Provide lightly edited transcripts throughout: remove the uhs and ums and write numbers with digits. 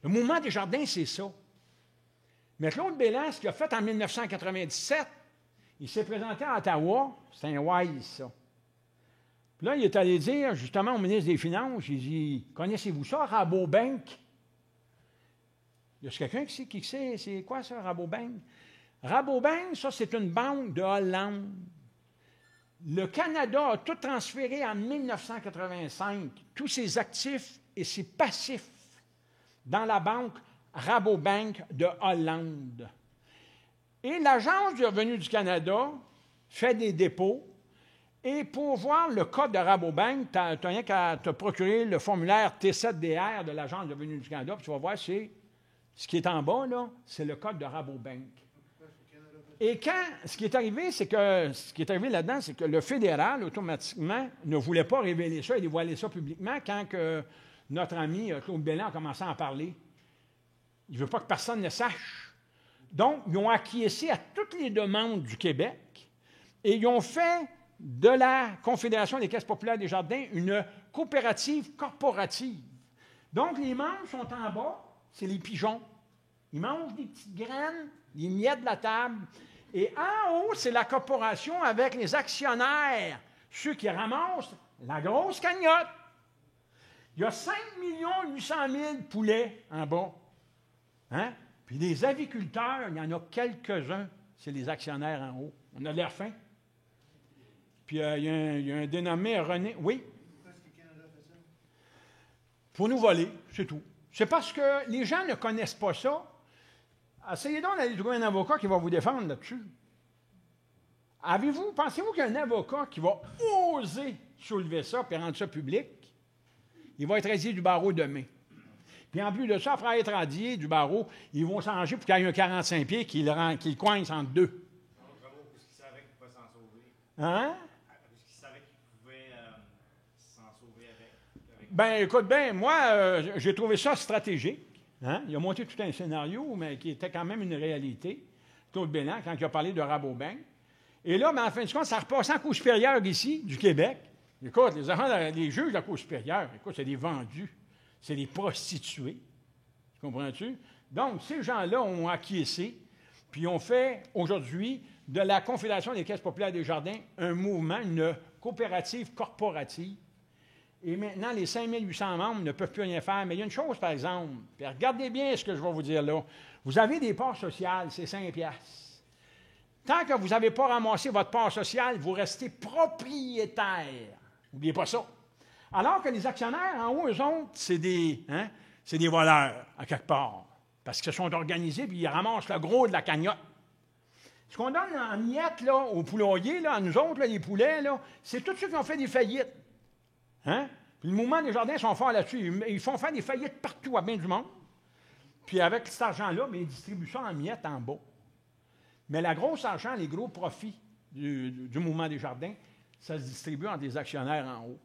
Le mouvement des jardins, c'est ça. Mais Claude Bélin, ce qu'il a fait en 1997, il s'est présenté à Ottawa, c'est un wise, ça. Puis là, il est allé dire, justement, au ministre des Finances, il dit, connaissez-vous ça, Rabobank? Y a quelqu'un qui sait, c'est quoi ça, Rabobank? Rabobank, ça, c'est une banque de Hollande. Le Canada a tout transféré en 1985, tous ses actifs et ses passifs, dans la banque Rabobank de Hollande. Et l'Agence du revenu du Canada fait des dépôts. Et pour voir le code de Rabobank, tu n'as rien qu'à te procurer le formulaire T7DR de l'Agence du revenu du Canada, puis tu vas voir, c'est ce qui est en bas, là, c'est le code de Rabobank. Et ce qui est arrivé, là-dedans, c'est que le fédéral, automatiquement, ne voulait pas révéler ça et dévoiler ça publiquement quand notre ami Claude Bélin a commencé à en parler. Il ne veut pas que personne ne sache. Donc, ils ont acquiescé à toutes les demandes du Québec et ils ont fait de la Confédération des caisses populaires des jardins une coopérative corporative. Donc, les membres sont en bas, c'est les pigeons. Ils mangent des petites graines, les miettes de la table. Et en haut, c'est la corporation avec les actionnaires, ceux qui ramassent la grosse cagnotte. Il y a 5 800 000 poulets en bas. Hein? Puis les aviculteurs, il y en a quelques-uns, c'est les actionnaires en haut. On a l'air fin. Puis il y a un dénommé René. Oui? Pourquoi est-ce que le Canada fait ça? Pour nous voler, c'est tout. C'est parce que les gens ne connaissent pas ça. Essayez donc d'aller trouver un avocat qui va vous défendre là-dessus. Pensez-vous qu'il y a un avocat qui va oser soulever ça et rendre ça public? Il va être radié du barreau demain. Puis en plus de ça, après être radié du barreau, ils vont s'arranger pour qu'il y ait un 45 pieds qui le coince entre deux. Bravo, parce qu'ils savaient qu'ils pouvaient s'en sauver. Hein? Parce qu'ils savaient qu'ils pouvaient s'en sauver avec. Ben, écoute bien, moi, j'ai trouvé ça stratégique. Hein? Il a monté tout un scénario, mais qui était quand même une réalité. Claude Bélin, quand il a parlé de Rabobank. Et là, en fin de compte, ça repasse en Cour supérieure ici, du Québec. Écoute, les juges de la Cour supérieure, écoute, c'est des vendus. C'est des prostituées. Tu comprends-tu? Donc, ces gens-là ont acquiescé, puis ont fait aujourd'hui de la Confédération des caisses populaires des jardins un mouvement, une coopérative corporative. Et maintenant, les 5 800 membres ne peuvent plus rien faire. Mais il y a une chose, par exemple, puis regardez bien ce que je vais vous dire là. Vous avez des parts sociales, c'est 5 piastres. Tant que vous n'avez pas ramassé votre part sociale, vous restez propriétaire. N'oubliez pas ça. Alors que les actionnaires, en haut, eux autres, c'est des voleurs, à quelque part. Parce qu'ils se sont organisés, puis ils ramassent le gros de la cagnotte. Ce qu'on donne en miettes, là, aux poulaillers, là, à nous autres, là, les poulets, là, c'est tous ceux qui ont fait des faillites. Hein? Puis le mouvement des jardins sont forts là-dessus. Ils font faire des faillites partout, à bien du monde. Puis avec cet argent-là, ils distribuent ça en miettes en bas. Mais la grosse argent, les gros profits du mouvement des jardins, ça se distribue entre des actionnaires en haut.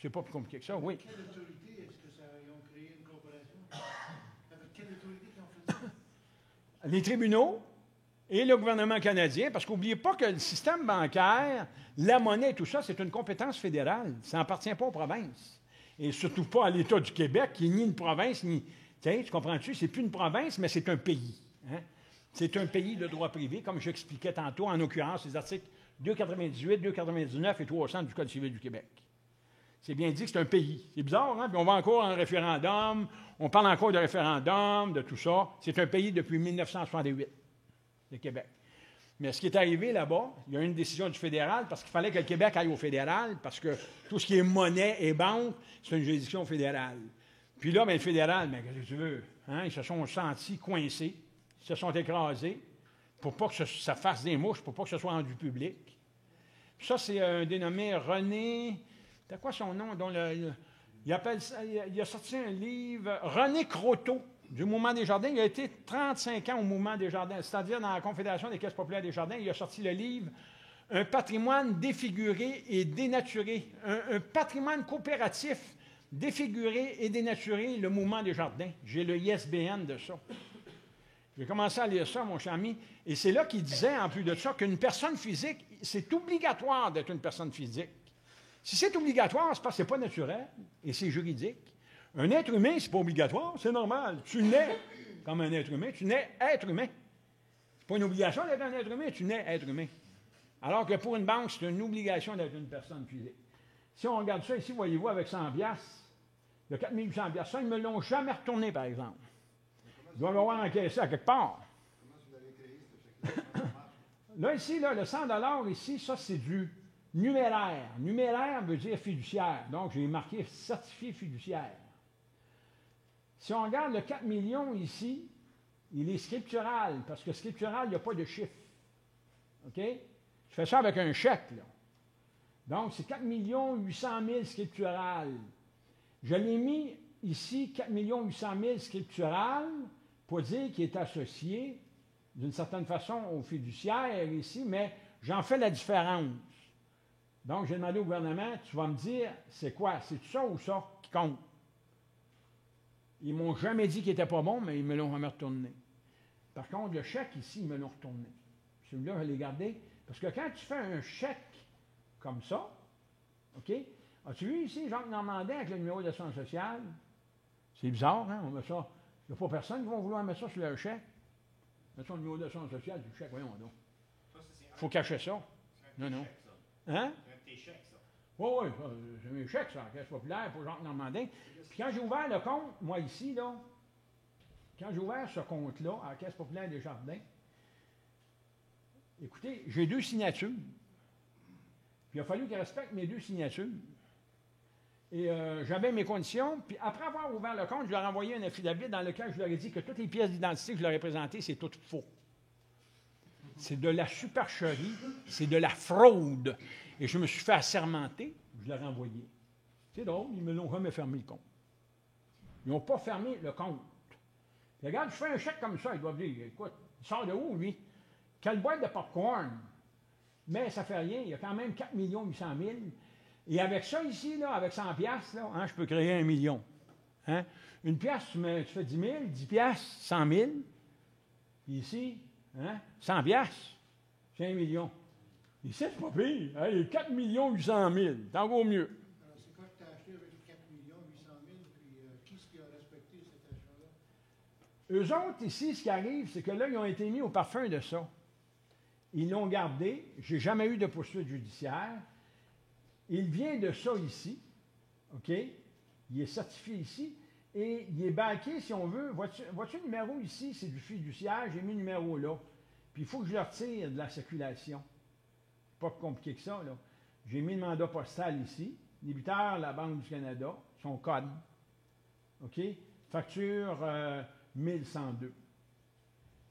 C'est pas plus compliqué que ça, oui. Quelle autorité est-ce qu'ils ont créé une corporation? Avec quelle autorité ils ont fait ça? Les tribunaux et le gouvernement canadien, parce qu'oubliez pas que le système bancaire, la monnaie et tout ça, c'est une compétence fédérale. Ça n'appartient pas aux provinces. Et surtout pas à l'État du Québec, qui est ni une province, ni... Tu comprends-tu? C'est plus une province, mais c'est un pays. Hein? C'est un pays de droit privé, comme j'expliquais tantôt, en l'occurrence, les articles 298, 299 et 300 du Code civil du Québec. C'est bien dit que c'est un pays. C'est bizarre, hein? Puis on va encore en référendum, on parle encore de référendum, de tout ça. C'est un pays depuis 1968, le Québec. Mais ce qui est arrivé là-bas, il y a eu une décision du fédéral, parce qu'il fallait que le Québec aille au fédéral, parce que tout ce qui est monnaie et banque, c'est une juridiction fédérale. Puis là, bien, le fédéral, mais qu'est-ce que tu veux? Hein? Ils se sont sentis coincés, ils se sont écrasés, pour pas que ça fasse des mouches, pour pas que ce soit rendu public. Puis ça, c'est un dénommé René... C'est quoi son nom? Il a sorti un livre, René Croteau, du Mouvement des Jardins. Il a été 35 ans au Mouvement des Jardins, c'est-à-dire dans la Confédération des caisses populaires des jardins. Il a sorti le livre Un patrimoine défiguré et dénaturé. Un patrimoine coopératif défiguré et dénaturé, le Mouvement des Jardins. J'ai le ISBN de ça. J'ai commencé à lire ça, mon cher ami, et c'est là qu'il disait, en plus de ça, qu'une personne physique, c'est obligatoire d'être une personne physique. Si c'est obligatoire, c'est parce que ce n'est pas naturel et c'est juridique. Un être humain, c'est pas obligatoire, c'est normal. Tu nais comme un être humain, tu nais être humain. C'est pas une obligation d'être un être humain, tu nais être humain. Alors que pour une banque, c'est une obligation d'être une personne physique. Si on regarde ça ici, voyez-vous, avec 100 piastres, il y a 4800 piastres. Ça, ils ne me l'ont jamais retourné, par exemple. Ils doivent l'avoir encaissé à quelque part. Là, ici, là, le 100 ici, ça, c'est du numéraire. Numéraire veut dire fiduciaire. Donc, j'ai marqué certifié fiduciaire. Si on regarde le 4 millions ici, il est scriptural, parce que scriptural, il n'y a pas de chiffre. OK? Je fais ça avec un chèque, là. Donc, c'est 4 800 000 scriptural. Je l'ai mis ici, 4 800 000 scriptural, pour dire qu'il est associé, d'une certaine façon, au fiduciaire ici, mais j'en fais la différence. Donc, j'ai demandé au gouvernement, tu vas me dire, c'est quoi? C'est ça ou ça qui compte? Ils ne m'ont jamais dit qu'il n'était pas bon, mais ils me l'ont jamais retourné. Par contre, le chèque ici, ils me l'ont retourné. Celui-là, je l'ai gardé. Parce que quand tu fais un chèque comme ça, OK? As-tu vu ici Jacques Normandin avec le numéro d'assurance sociale? C'est bizarre, hein? On met ça. Il n'y a pas personne qui va vouloir mettre ça sur leur chèque. Mettre son numéro d'assurance sociale du chèque, voyons donc. Il faut cacher ça. Non, non. Hein? C'est un de tes chèques, ça. Oui, oui, c'est mes chèques, ça, la Caisse populaire pour Jacques Normandin. Puis quand j'ai ouvert le compte, moi ici, là, quand j'ai ouvert ce compte-là, à la Caisse populaire des Jardins, écoutez, j'ai 2 signatures. Puis il a fallu qu'il respecte mes 2 signatures. Et j'avais mes conditions. Puis après avoir ouvert le compte, je leur ai envoyé un affidavit dans lequel je leur ai dit que toutes les pièces d'identité que je leur ai présentées, c'est tout faux. C'est de la supercherie, c'est de la fraude. Et je me suis fait assermenter, je leur ai envoyé. C'est drôle, ils ne me l'ont jamais fermé le compte. Ils n'ont pas fermé le compte. Puis regarde, je fais un chèque comme ça, ils doivent dire, écoute, il sort de où, lui? Quelle boîte de popcorn? Mais ça ne fait rien, il y a quand même 4 800 000. Et avec ça ici, là, avec 100 piastres, là, hein, je peux créer 1 million. Hein? Une pièce, tu fais 10 000, 10 piastres, 100 000. Ici, hein, 100 piastres, c'est 1 million. Ici, c'est pas pire. Hey, 4 800 000, t'en vaut mieux. Alors, c'est quoi que tu as acheté avec 4 800 000, puis qui est-ce qui a respecté cet achat-là? Eux autres, ici, ce qui arrive, c'est que là, ils ont été mis au parfum de ça. Ils l'ont gardé. Je n'ai jamais eu de poursuite judiciaire. Il vient de ça ici. OK? Il est certifié ici. Et il est baqué, si on veut. Vois-tu le numéro ici? C'est du fiduciaire. J'ai mis le numéro là. Puis il faut que je le retire de la circulation. Pas plus compliqué que ça, là. J'ai mis le mandat postal ici. Débiteur, la Banque du Canada. Son code. OK? Facture 1102.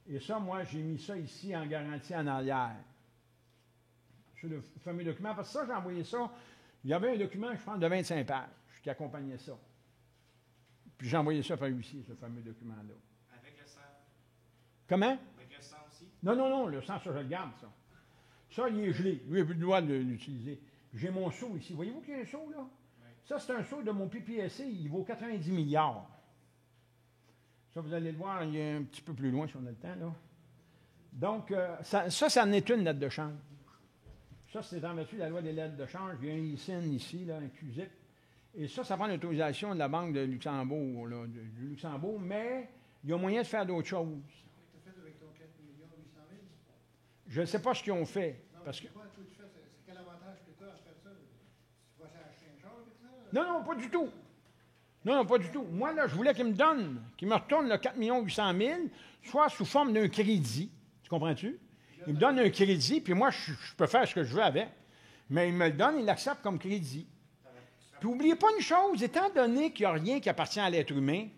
Et ça, moi, j'ai mis ça ici en garantie en arrière. Sur le fameux document. Parce que ça, j'ai envoyé ça. Il y avait un document, je pense, de 25 pages qui accompagnait ça. Puis j'ai envoyé ça par ici, ce fameux document-là. Avec le sang? Comment? Avec le sang aussi? Non, non, non, le sang, ça, je le garde, ça. Ça, il est gelé. Lui, il n'a plus le droit de l'utiliser. J'ai mon seau ici. Voyez-vous qu'il y a un seau, là? Oui. Ça, c'est un seau de mon PPSC. Il vaut 90 milliards. Ça, vous allez le voir, il est un petit peu plus loin si on a le temps, là. Donc, ça en est une lettre de change. Ça, c'est en vertu de la loi des lettres de change. Il y a un ISIN ici, là, un CUSIP. Et ça prend l'autorisation de la Banque de Luxembourg, là, du Luxembourg, mais il y a moyen de faire d'autres choses. Qu'est-ce que tu as fait avec ton 4 800 000? Je ne sais pas ce qu'ils ont fait. Non, parce que... toi, tu fais, c'est quel avantage que tu as à faire ça? Tu vas acheter un char avec ça? Non, non, pas du tout. Non, non, pas du tout. Moi, là, je voulais qu'ils me retournent le 4 800 000, soit sous forme d'un crédit. Tu comprends-tu? Ils me donnent un crédit, puis moi, je peux faire ce que je veux avec. Mais ils me le donnent, ils l'acceptent comme crédit. Puis n'oubliez pas une chose, étant donné qu'il n'y a rien qui appartient à l'être humain,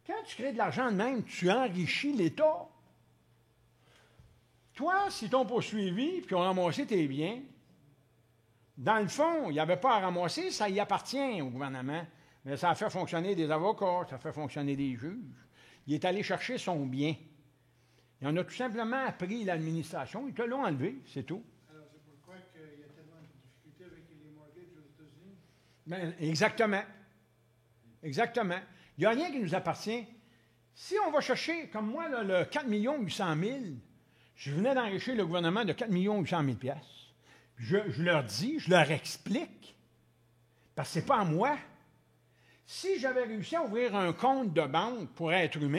quand tu crées de l'argent de même, tu enrichis l'État. Toi, si t'ont poursuivi, puis on a ramassé tes biens, dans le fond, il n'y avait pas à ramasser, ça y appartient au gouvernement. Mais ça a fait fonctionner des avocats, ça a fait fonctionner des juges. Il est allé chercher son bien. Il en a tout simplement appris l'administration, ils te l'ont enlevé, c'est tout. Alors, c'est pourquoi qu'il y a tellement de difficultés avec les mortgages aux États-Unis? Bien, exactement. Exactement. Il n'y a rien qui nous appartient. Si on va chercher, comme moi, là, le 4 800 000, je venais d'enrichir le gouvernement de 4 800 000 piastres. Je leur dis, je leur explique, parce que ce n'est pas à moi. Si j'avais réussi à ouvrir un compte de banque pour être humain,